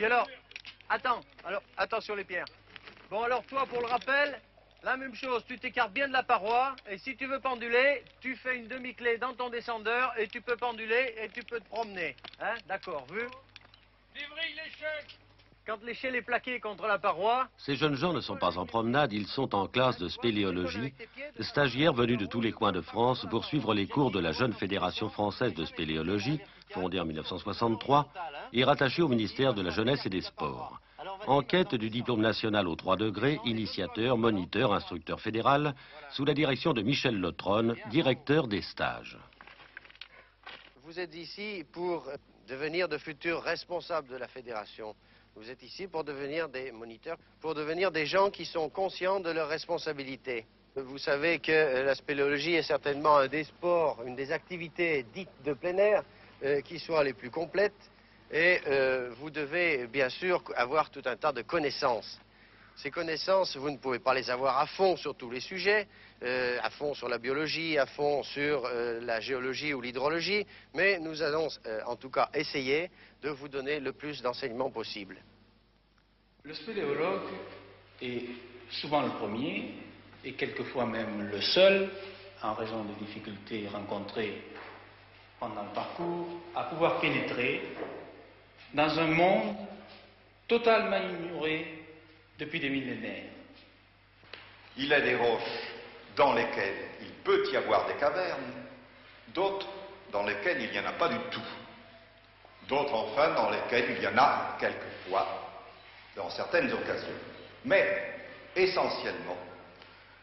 alors, attends, alors, attention les pierres. Bon, alors toi, pour le rappel, la même chose, tu t'écartes bien de la paroi, et si tu veux penduler, tu fais une demi-clé dans ton descendeur, et tu peux penduler, et tu peux te promener. Hein, d'accord, vu? Livrez l'échec. Quand l'échelle est plaquée contre la paroi... Ces jeunes gens ne sont pas en promenade, ils sont en classe de spéléologie, stagiaires venus de tous les coins de France pour suivre les cours de la jeune Fédération française de spéléologie, fondée en 1963, et rattachée au ministère de la Jeunesse et des Sports. En quête du diplôme national aux 3 degrés, initiateur, moniteur, instructeur fédéral, sous la direction de Michel Lotronne, directeur des stages. Vous êtes ici pour devenir de futurs responsables de la fédération. Vous êtes ici pour devenir des moniteurs, pour devenir des gens qui sont conscients de leurs responsabilités. Vous savez que la spéléologie est certainement un des sports, une des activités dites de plein air qui soient les plus complètes. Et vous devez bien sûr avoir tout un tas de connaissances. Ces connaissances, vous ne pouvez pas les avoir à fond sur tous les sujets, à fond sur la biologie, à fond sur la géologie ou l'hydrologie, mais nous allons en tout cas essayer de vous donner le plus d'enseignements possible. Le spéléologue est souvent le premier, et quelquefois même le seul, en raison des difficultés rencontrées pendant le parcours, à pouvoir pénétrer dans un monde totalement ignoré depuis des millénaires. Il y a des roches dans lesquelles il peut y avoir des cavernes, d'autres dans lesquelles il n'y en a pas du tout, d'autres enfin dans lesquelles il y en a quelquefois, dans certaines occasions. Mais essentiellement,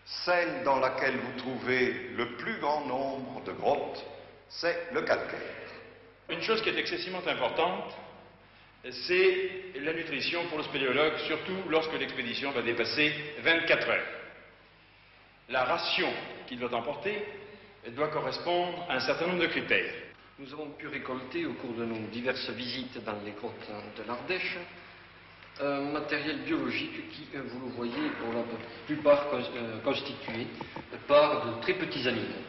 celle dans laquelle vous trouvez le plus grand nombre de grottes, c'est le calcaire. Une chose qui est excessivement importante, c'est la nutrition pour le spéléologue, surtout lorsque l'expédition va dépasser 24 heures. La ration qu'il doit emporter doit correspondre à un certain nombre de critères. Nous avons pu récolter au cours de nos diverses visites dans les grottes de l'Ardèche un matériel biologique qui, vous le voyez, pour la plupart constitué par de très petits animaux.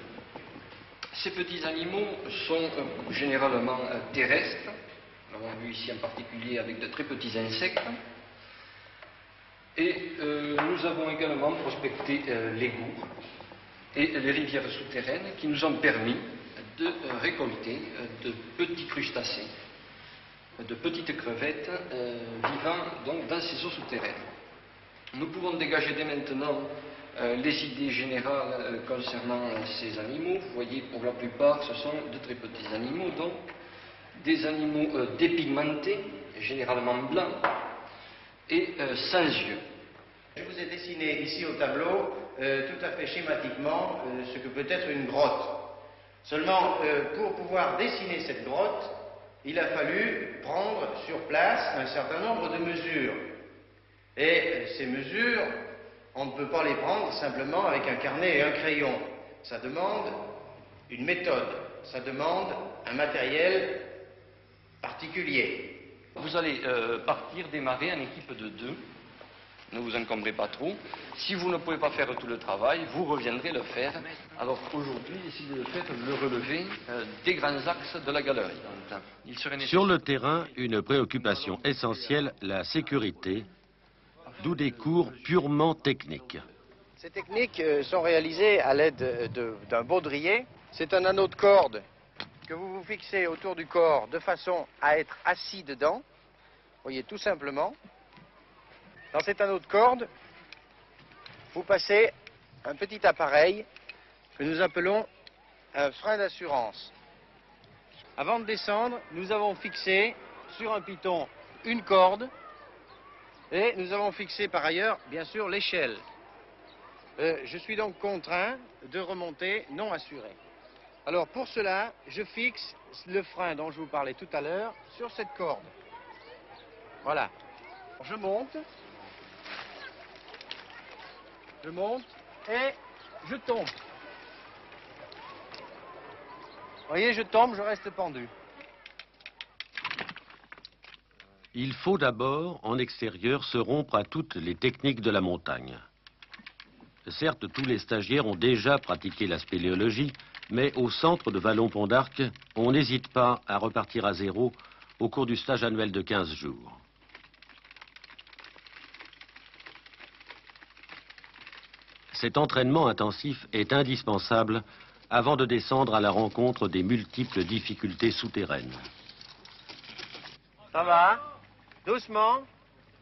Ces petits animaux sont généralement terrestres. Nous l'avons vu ici en particulier avec de très petits insectes. Et nous avons également prospecté les gours et les rivières souterraines qui nous ont permis de récolter de petits crustacés, de petites crevettes vivant donc dans ces eaux souterraines. Nous pouvons dégager dès maintenant les idées générales concernant ces animaux. Vous voyez, pour la plupart, ce sont de très petits animaux, donc des animaux dépigmentés, généralement blancs, et sans yeux. Je vous ai dessiné ici au tableau, tout à fait schématiquement, ce que peut être une grotte. Seulement, pour pouvoir dessiner cette grotte, il a fallu prendre sur place un certain nombre de mesures. Et ces mesures, on ne peut pas les prendre simplement avec un carnet et un crayon. Ça demande une méthode, ça demande un matériel particulier. Vous allez partir, démarrer en équipe de 2. Ne vous encombrez pas trop. Si vous ne pouvez pas faire tout le travail, vous reviendrez le faire. Alors aujourd'hui, décidez de faire le relevé des grands axes de la galerie. Sur le terrain, une préoccupation essentielle, la sécurité, d'où des cours purement techniques. Ces techniques sont réalisées à l'aide d'un baudrier. C'est un anneau de corde que vous vous fixez autour du corps de façon à être assis dedans. Vous voyez, tout simplement. Dans cet anneau de corde, vous passez un petit appareil que nous appelons un frein d'assurance. Avant de descendre, nous avons fixé sur un piton une corde et nous avons fixé par ailleurs, bien sûr, l'échelle. Je suis donc contraint de remonter non assuré. Alors pour cela, je fixe le frein dont je vous parlais tout à l'heure sur cette corde. Voilà. Je monte et je tombe. Vous voyez, je tombe, je reste pendu. Il faut d'abord, en extérieur, se rompre à toutes les techniques de la montagne. Certes, tous les stagiaires ont déjà pratiqué la spéléologie, mais au centre de Vallon-Pont d'Arc, on n'hésite pas à repartir à zéro au cours du stage annuel de 15 jours. Cet entraînement intensif est indispensable avant de descendre à la rencontre des multiples difficultés souterraines. Ça va? Doucement.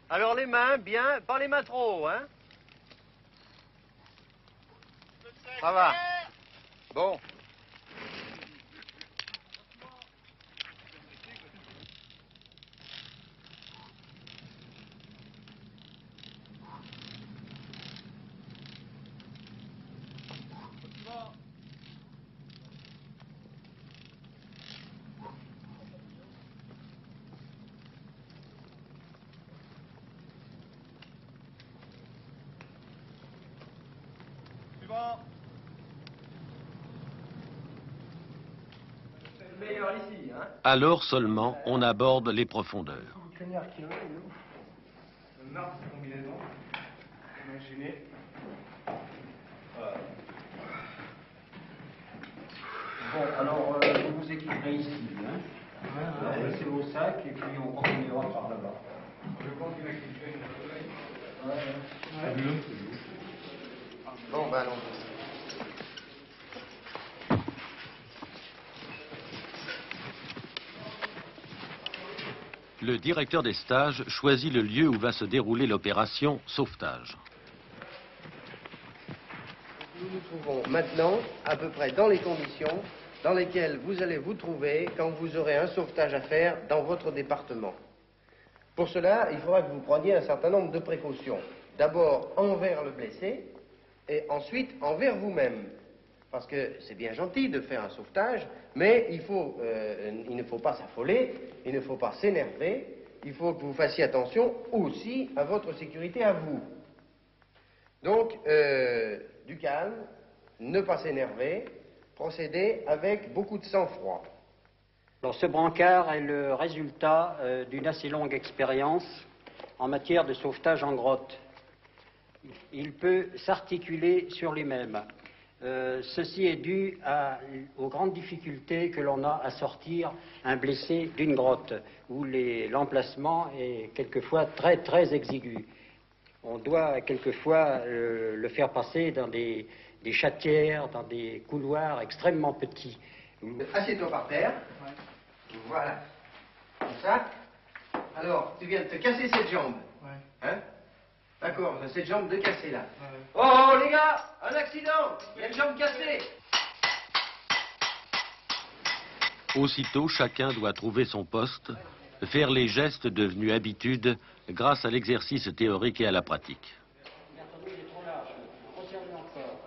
Alors les mains, bien, pas les mains trop haut, hein? Ça va. Bon. Alors seulement on aborde les profondeurs. Bon, alors vous vous équiperez ici, hein. Laissez vos sacs et puis on continuera par là-bas. Bon, ben allons. Le directeur des stages choisit le lieu où va se dérouler l'opération sauvetage. Nous nous trouvons maintenant à peu près dans les conditions dans lesquelles vous allez vous trouver quand vous aurez un sauvetage à faire dans votre département. Pour cela, il faudra que vous preniez un certain nombre de précautions. D'abord envers le blessé et ensuite envers vous-même. Parce que c'est bien gentil de faire un sauvetage, mais il ne faut pas s'affoler, il ne faut pas s'énerver, il faut que vous fassiez attention aussi à votre sécurité à vous. Donc, du calme, ne pas s'énerver, procéder avec beaucoup de sang-froid. Alors ce brancard est le résultat d'une assez longue expérience en matière de sauvetage en grotte. Il peut s'articuler sur lui-même. Ceci est dû aux grandes difficultés que l'on a à sortir un blessé d'une grotte, où l'emplacement est quelquefois très très exigu. On doit quelquefois le faire passer dans des chatières, dans des couloirs extrêmement petits. Assieds-toi par terre. Ouais. Voilà. Comme ça. Alors, tu viens de te casser cette jambe. Ouais. Hein? D'accord, cette jambe de cassée là. Ouais. Oh les gars, un accident! Il y a une jambe cassée! Aussitôt, chacun doit trouver son poste, faire les gestes devenus habitude grâce à l'exercice théorique et à la pratique. Attendez, il est trop large. Resserre-le encore.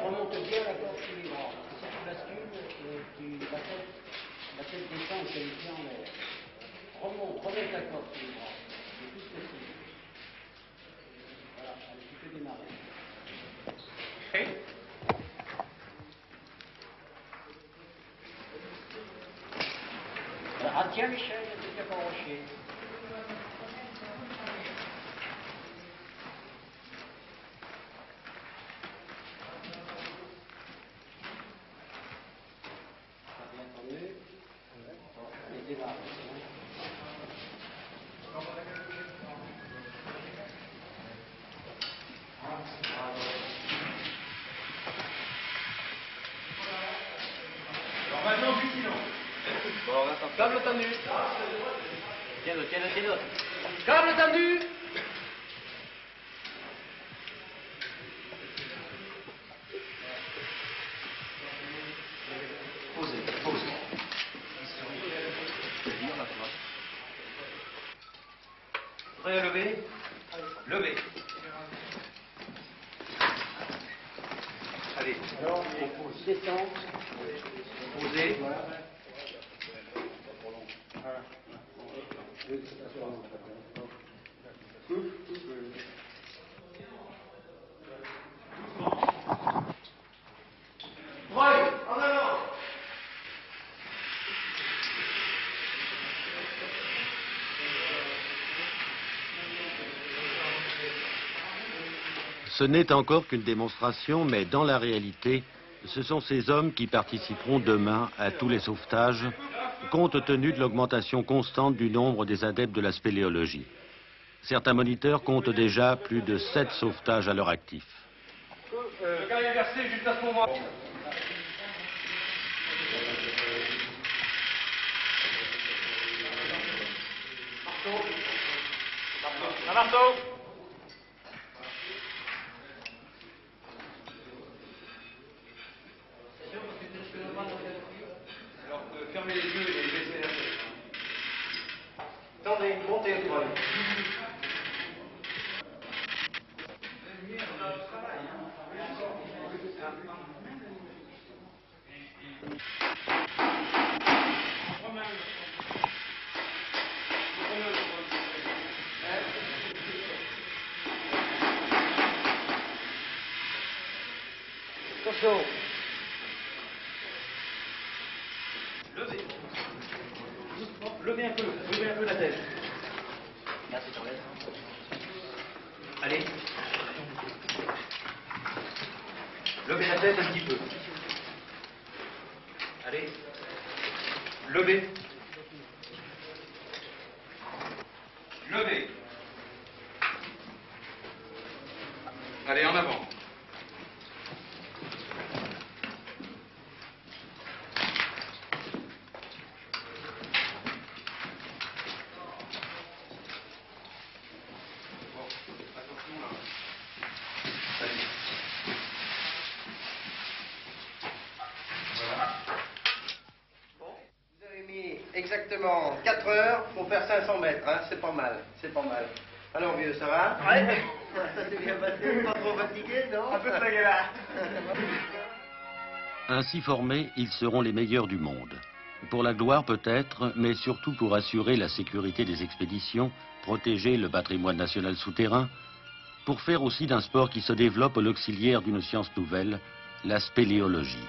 Remonte bien la corde sous les bras. Si tu bascules, la tête descend et elle vient en l'air. Remets la corde sous les bras. Le plus possible. Voilà, allez, tu peux démarrer. Ah tiens Michel, tu t'es pas rocher. Bien entendu. Allez, démarre. Alors maintenant, du silence. Bon, câble tendu. Tiens-le. Câble tendu. Posez. Prêt à lever? Levez. Allez. Alors, on pose, descend. Posez. Roy, en avant. Ce n'est encore qu'une démonstration, mais dans la réalité, ce sont ces hommes qui participeront demain à tous les sauvetages, compte tenu de l'augmentation constante du nombre des adeptes de la spéléologie. Certains moniteurs comptent déjà plus de 7 sauvetages à leur actif. Carrière versée juste à ce moment. Un marteau. Alors, fermez les yeux et baissez la tête. Attendez, montez au toit. Attention. Levez. Levez un peu la tête. Là, c'est sur l'aide. Allez. Levez la tête un petit peu. Allez. Levez. Levez. Allez, en avant. Exactement 4 heures pour faire 500 mètres, hein. C'est pas mal, c'est pas mal. Alors vieux, ça va? Ouais. Ça s'est bien passé, pas trop fatigué, non? Un peu fatigué là. Ainsi formés, ils seront les meilleurs du monde. Pour la gloire peut-être, mais surtout pour assurer la sécurité des expéditions, protéger le patrimoine national souterrain, pour faire aussi d'un sport qui se développe l'auxiliaire d'une science nouvelle, la spéléologie.